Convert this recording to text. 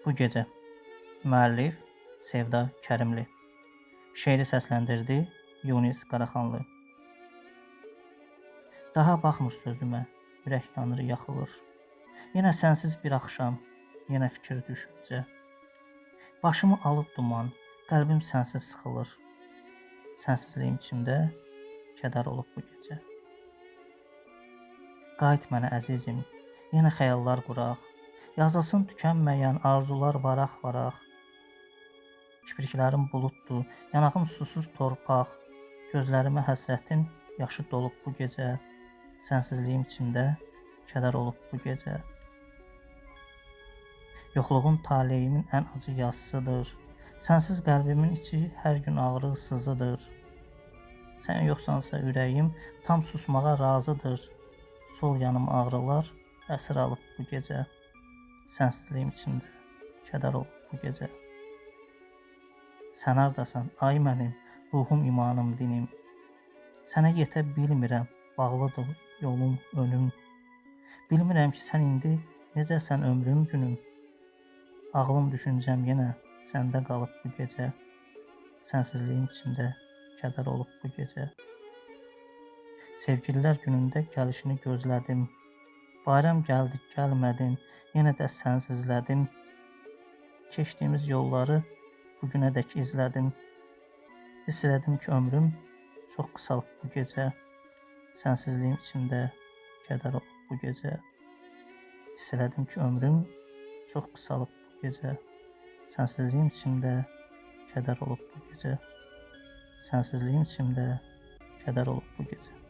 Bu gecə müəllif Sevda Kərimli. Şeiri səsləndirdi Yunis Qaraxanlı. Daha baxmır sözümə, ürək yanır, yaxılır. Yenə sənsiz bir axşam, yenə fikir düşüncə. Başımı alıb duman, qəlbim sənsiz sıxılır. Sənsizliyim içimdə kədər olub bu gecə. Qayıt mənə əzizim, yenə xəyallar quraq. Yazılsın tükənməyən arzular varaq-varaq. Kipriklərim buluddur, yanağım susuz torpaq. Gözlərimə həsrətin yaşı dolub bu gecə. Sənsizliyim içimdə kədər olub bu gecə. Yoxluğun taleyimin ən acı yazısıdır. Sənsiz qəlbimin içi hər gün ağrı sızıdır. Sən yoxsansa ürəyim tam susmağa razıdır. Sol yanım ağrılar əsir alıb bu gecə. Sənsizliyim içimdə kədər olub bu gecə. Sən hardasan, ay mənim, ruhum, imanım, dinim. Sənə yetə bilmirəm, bağlıdır yolum, önüm. Bilmirəm ki, sən indi necəsən ömrüm, günüm. Ağlım, düşüncəm yenə səndə qalıb bu gecə. Sənsizliyim içimdə kədər olub bu gecə. Sevgililər günündə gəlişini gözlədim. Bayram gəldi, gəlmədin, yenə də sənsizlədim. Keçdiyimiz yolları bugünədək izlədim. Hiss elədim ki, ömrüm çox qısalıb bu gecə. Sənsizliyim içimdə kədər olub bu gecə. Hiss elədim ki, ömrüm çox qısalıb bu gecə. Sənsizliyim içimdə kədər olub bu gecə. Sənsizliyim içimdə kədər olub bu gecə.